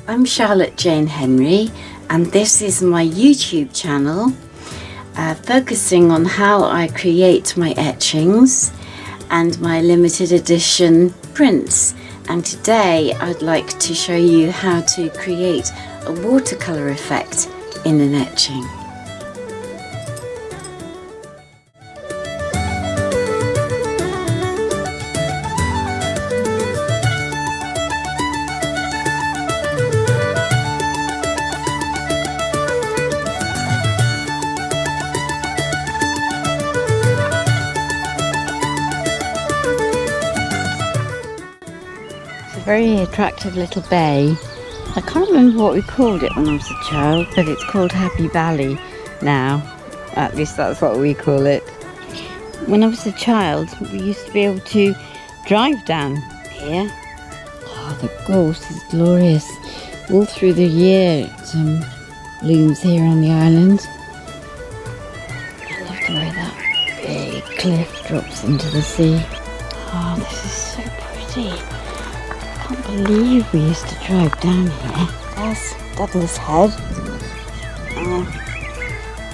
I'm Charlotte Jane Henry, and this is my YouTube channel focusing on how I create my etchings and my limited edition prints. And today I'd like to show you how to create a watercolour effect in an etching. Very attractive little bay. I can't remember what we called it when I was a child, but it's called Happy Valley now. At least that's what we call it. When I was a child, we used to be able to drive down here. Oh, the gorse is glorious. All through the year it blooms here on the island. I love the way that big cliff drops into the sea. Oh, this is so pretty. I can't believe we used to drive down here. There's Douglas Head.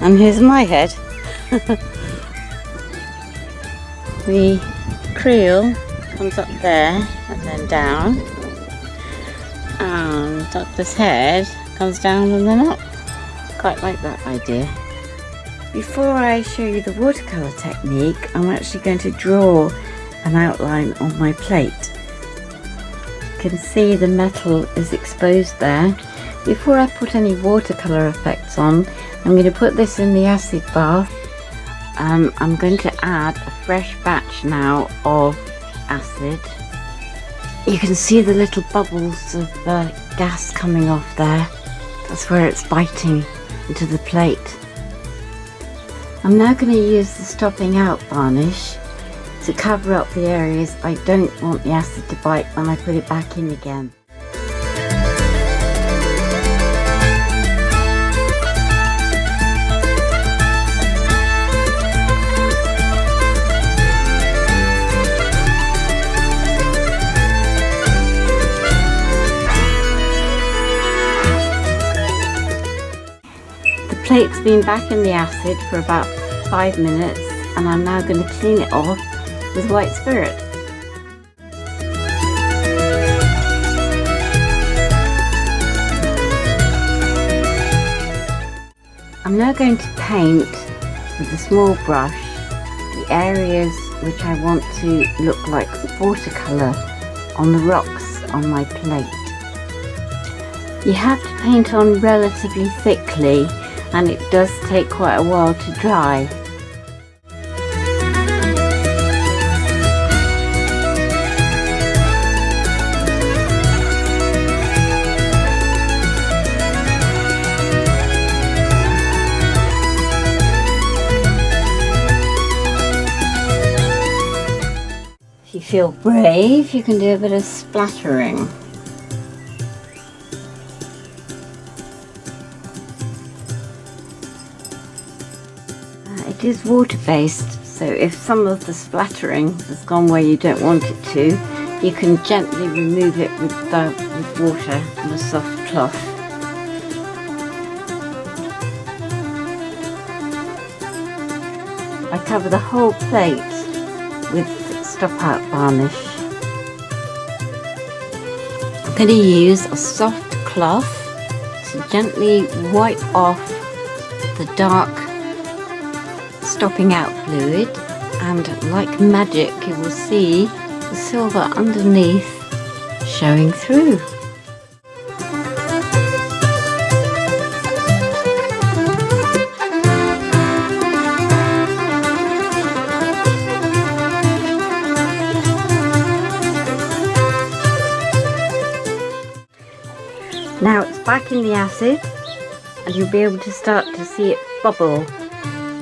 And here's my head. The creel comes up there and then down. And Douglas Head comes down and then up. Quite like that idea. Before I show you the watercolour technique, I'm actually going to draw an outline on my plate. You can see the metal is exposed there. Before I put any watercolour effects on, I'm going to put this in the acid bath. I'm going to add a fresh batch now of acid. You can see the little bubbles of gas coming off there. That's where it's biting into the plate. I'm now going to use the stopping out varnish to cover up the areas I don't want the acid to bite when I put it back in again. The plate's been back in the acid for about 5 minutes, and I'm now going to clean it off with white spirit. I'm now going to paint with a small brush the areas which I want to look like watercolour on the rocks on my plate. You have to paint on relatively thickly, and it does take quite a while to dry. If you feel brave, you can do a bit of splattering. It is water-based, so if some of the splattering has gone where you don't want it to, you can gently remove it with water and a soft cloth. I cover the whole plate with stop-out varnish. I'm going to use a soft cloth to gently wipe off the dark stopping out fluid, and like magic you will see the silver underneath showing through. Now it's back in the acid, and you'll be able to start to see it bubble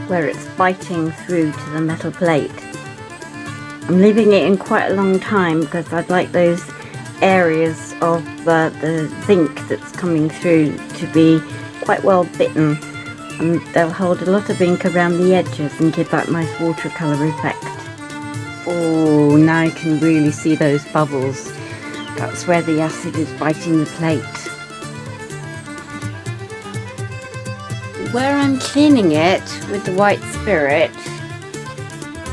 where it's biting through to the metal plate. I'm leaving it in quite a long time because I'd like those areas of the zinc that's coming through to be quite well bitten, and they'll hold a lot of ink around the edges and give that nice watercolour effect. Oh, now you can really see those bubbles. That's where the acid is biting the plate. where I'm cleaning it with the white spirit,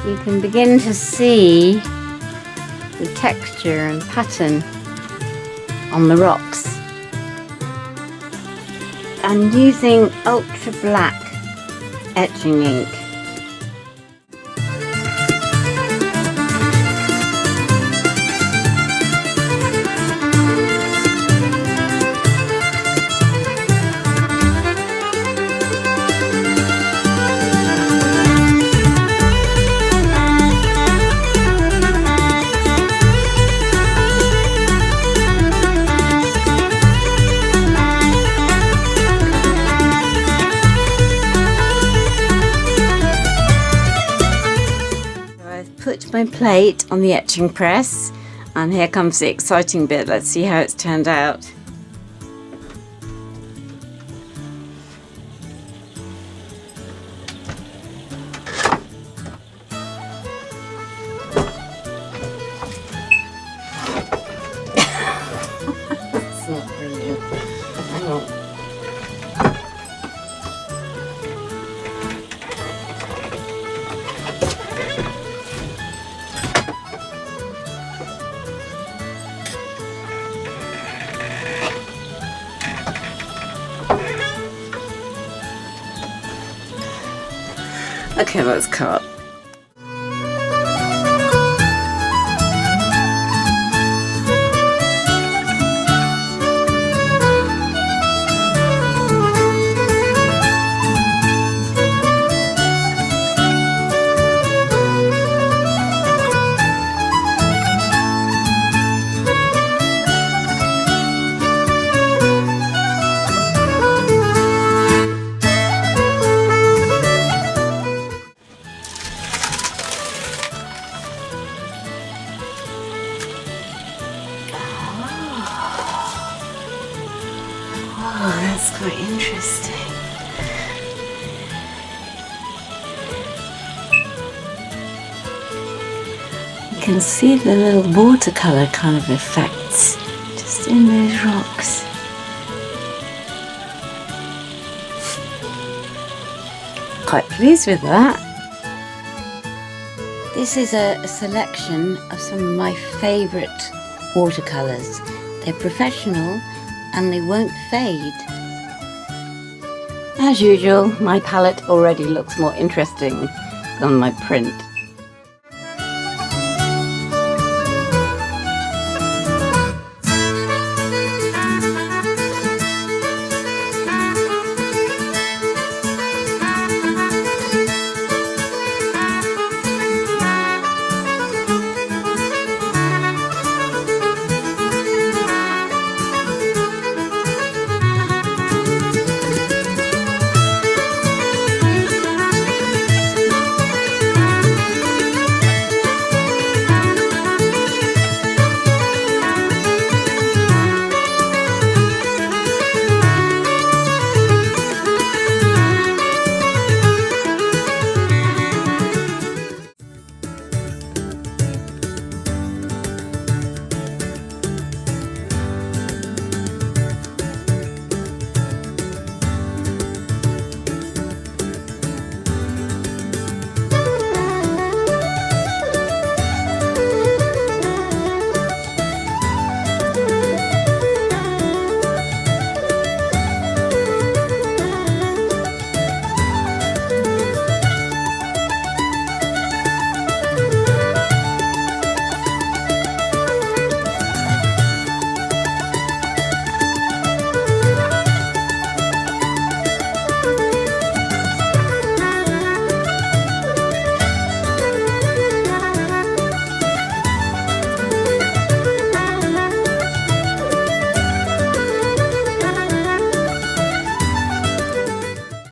you can begin to see the texture and pattern on the rocks. I'm using ultra black etching ink. Put my plate on the etching press, and here comes the exciting bit. Let's see how it's turned out. That's not brilliant. Hang on. Okay, let's cut. Oh, that's quite interesting. You can see the little watercolour kind of effects just in those rocks. Quite pleased with that. This is a selection of some of my favourite watercolours. They're professional and they won't fade. As usual, my palette already looks more interesting than my print.